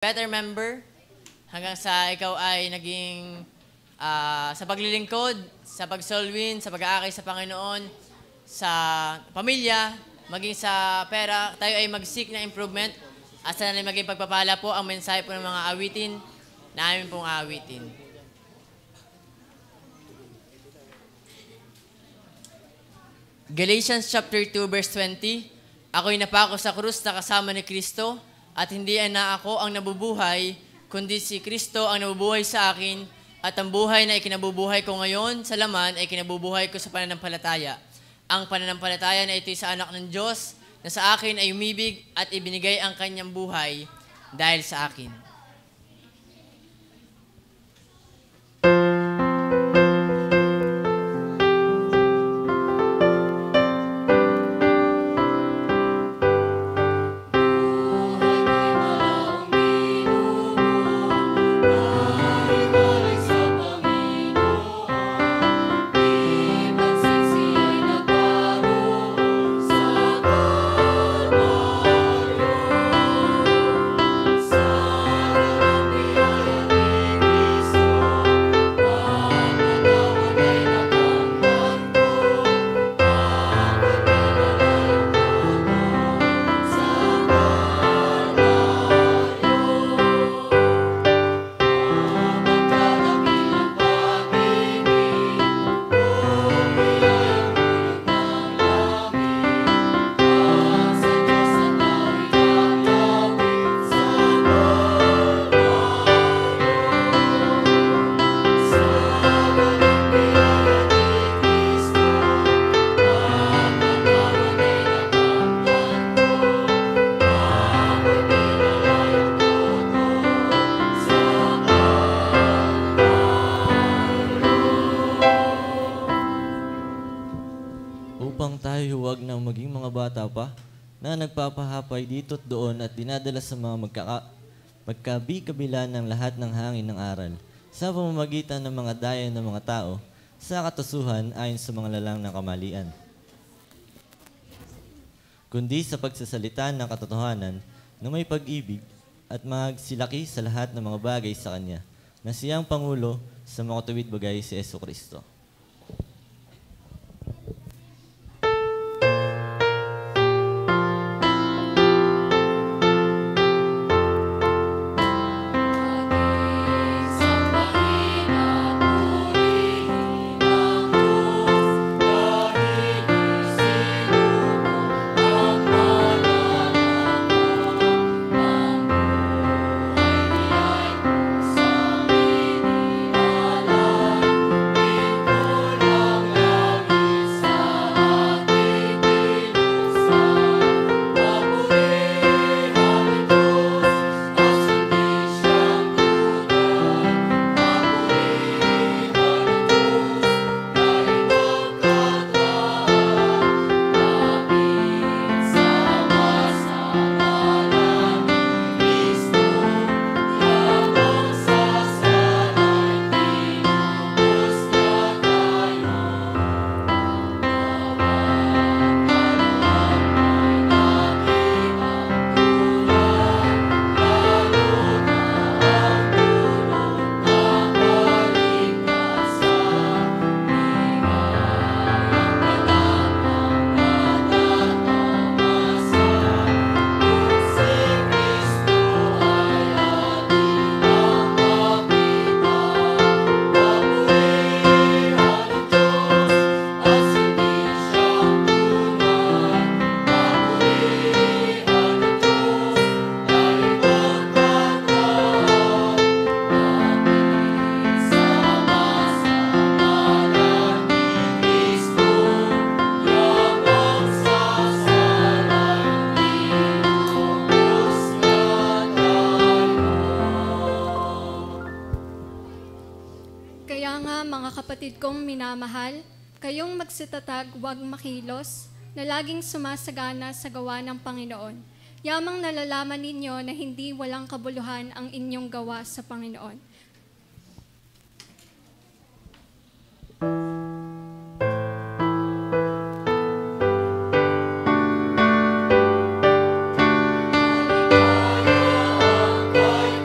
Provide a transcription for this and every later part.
better member hanggang sa ikaw ay naging sa paglilingkod, sa pagsolwin, sa pag-aakay sa Panginoon, sa pamilya, maging sa pera, tayo ay mag-seek na improvement at sana maging pagpapala po ang mensahe po ng mga awitin na amin pong aawitin. Galatians chapter 2 verse 20, ako'y napako sa krus na kasama ni Kristo at hindi na ako ang nabubuhay, kundi si Kristo ang nabubuhay sa akin at ang buhay na ikinabubuhay ko ngayon sa laman ay kinabubuhay ko sa pananampalataya. Ang pananampalataya na ito'y sa anak ng Diyos na sa akin ay umibig at ibinigay ang kanyang buhay dahil sa akin. Na nagpapahapay dito at doon at dinadala sa mga magkabi-kabila ng lahat ng hangin ng aral sa pamamagitan ng mga dayan ng mga tao sa katusuhan ayon sa mga lalang ng kamalian. Kundi sa pagsasalita ng katotohanan na may pag-ibig at magsilaki sa lahat ng mga bagay sa Kanya na siyang Pangulo sa makatuwid bagay si Jesucristo. Kong minamahal, kayong magsitatag, huwag makilos, na laging sumasagana sa gawa ng Panginoon. Yamang nalalaman ninyo na hindi walang kabuluhan ang inyong gawa sa Panginoon. Maligaya ang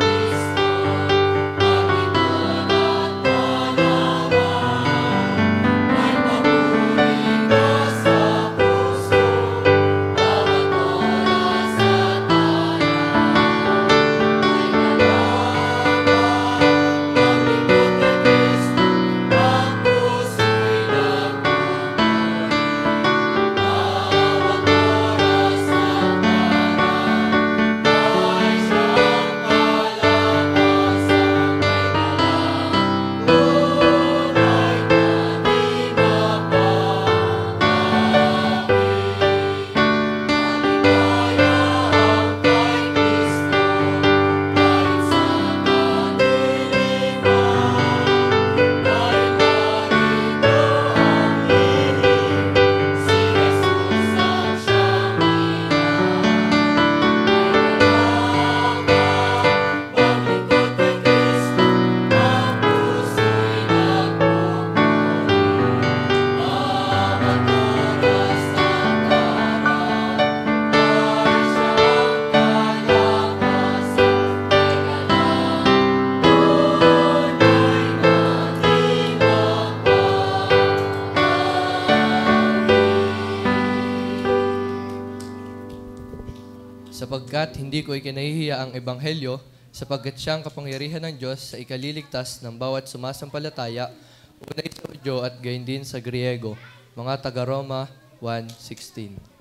sapagkat hindi ko ikinahihiya ang ebanghelyo, sapagkat siyang kapangyarihan ng Diyos sa ikaliligtas ng bawat sumasampalataya, unay sa Hudyo at gayon din sa Griego. Mga taga-Roma 1:16.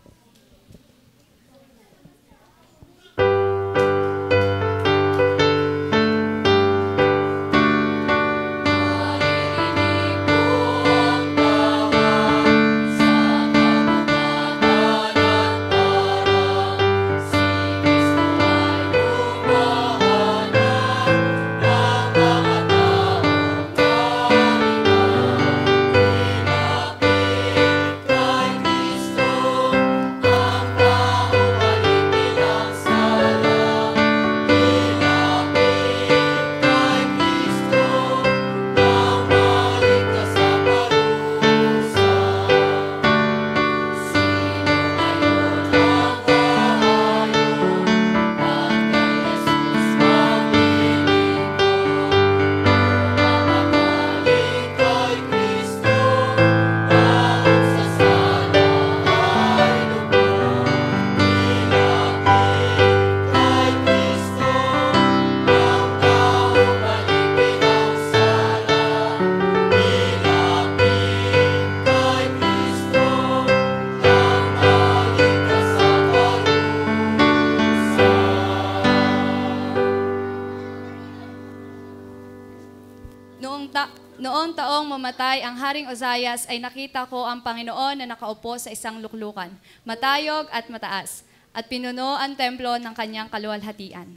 Noong taong mamatay ang Haring Uzzias ay nakita ko ang Panginoon na nakaupo sa isang luklukan, matayog at mataas, at pinuno ang templo ng kanyang kaluwalhatian.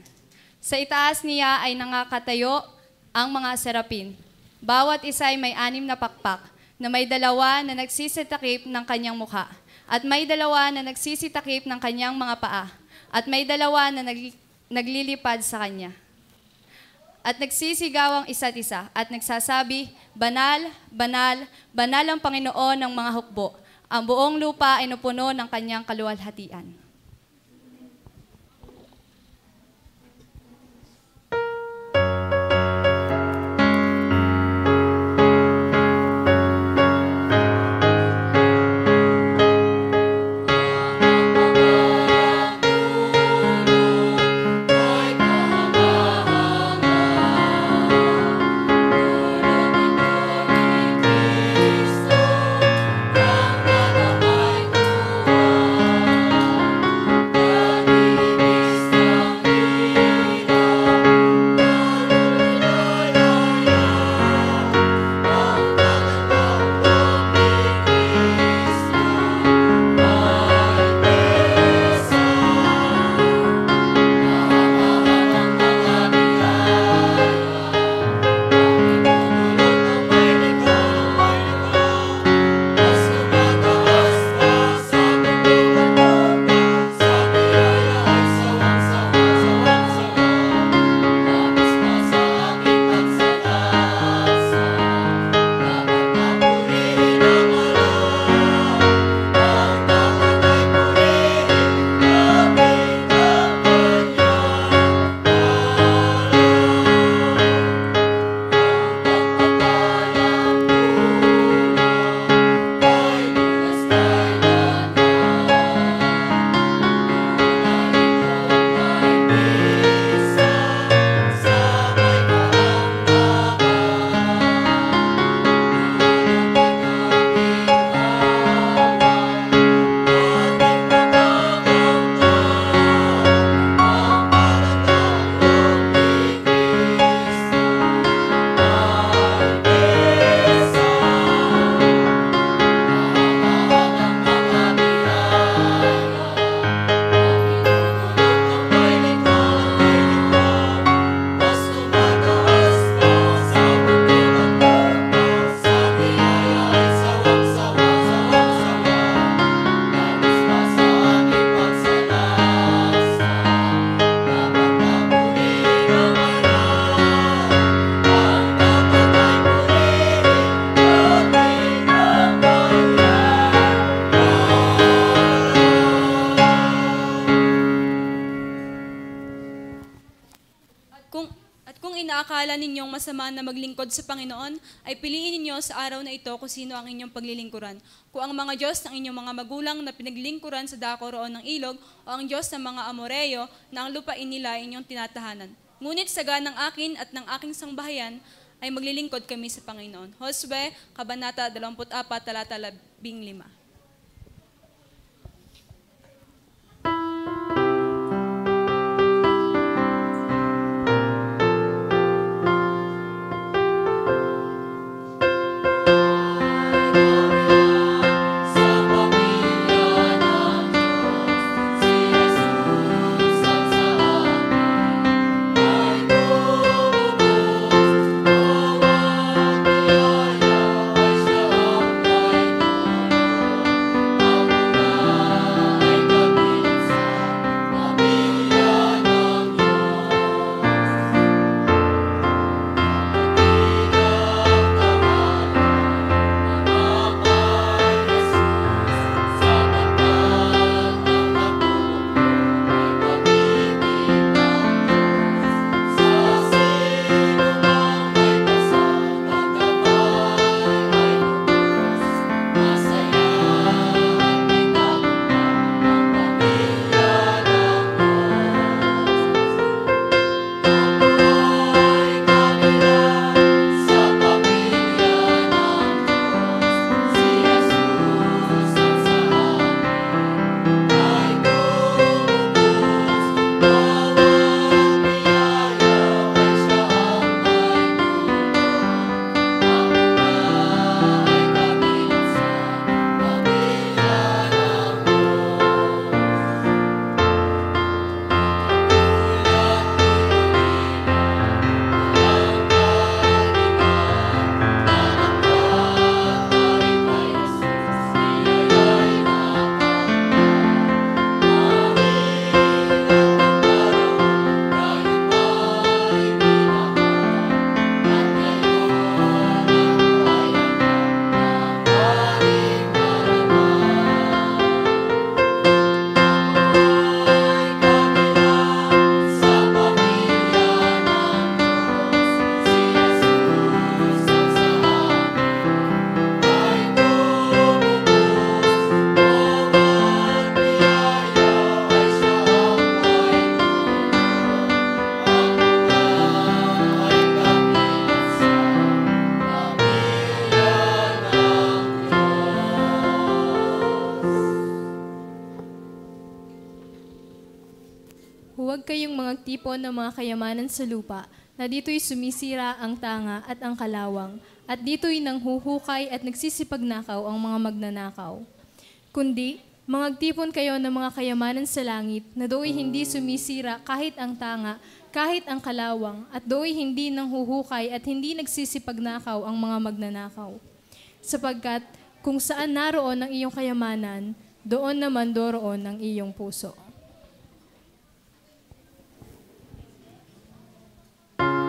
Sa itaas niya ay nangakatayo ang mga serapin. Bawat isa ay may 6 na pakpak, na may 2 na nagsisitakip ng kanyang mukha, at may 2 na nagsisitakip ng kanyang mga paa, at may 2 na naglilipad sa kanya. At nagsisigaw ang isa't isa at nagsasabi, Banal, banal, banal ang Panginoon ng mga hukbo. Ang buong lupa ay napuno ng kanyang kaluwalhatian. At kung inaakala ninyong masama na maglingkod sa Panginoon, ay piliin ninyo sa araw na ito kung sino ang inyong paglilingkuran. Kung ang mga Diyos ng inyong mga magulang na pinaglingkuran sa dako roon ng ilog, o ang Diyos ng mga Amoreyo na ang lupain nila ay inyong tinatahanan. Ngunit saga ng akin at ng aking sangbahayan ay maglilingkod kami sa Panginoon. Josue, Kabanata 24, talata 15. Huwag kayong magtipon ng mga kayamanan sa lupa, na dito'y sumisira ang tanga at ang kalawang, at dito'y nanghuhukay at nagsisipagnakaw ang mga magnanakaw. Kundi, magtipon kayo ng mga kayamanan sa langit, na do'y hindi sumisira kahit ang tanga, kahit ang kalawang, at do'y hindi nanghuhukay at hindi nagsisipagnakaw ang mga magnanakaw. Sapagkat, kung saan naroon ang iyong kayamanan, doon naman doroon ang iyong puso. Aliwa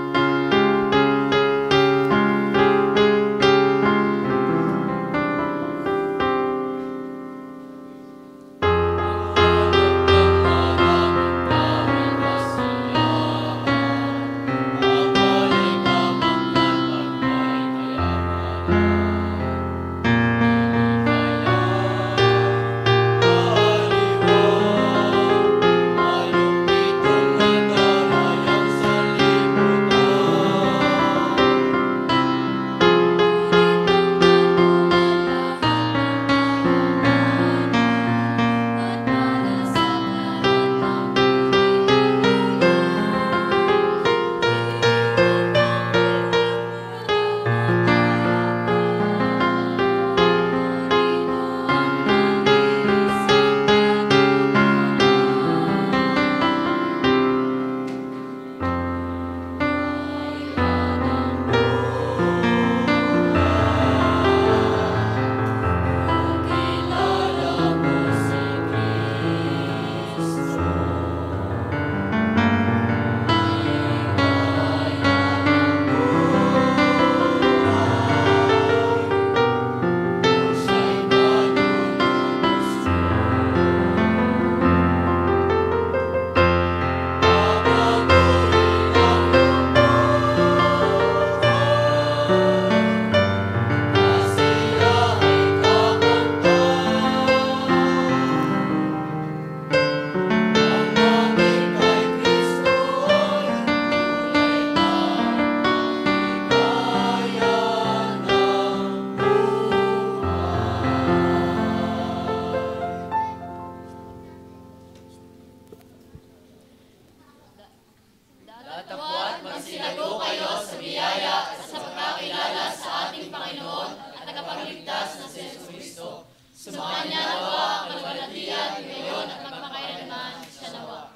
Silago kayo sa biyaya at sa pagkakilala sa ating Panginoon at tagapagligtas na si Jesus Kristo. Sumanya nawa ang kalwalhatian ngayon at magmakailanman siya nawa.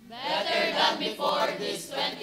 Better than before this 20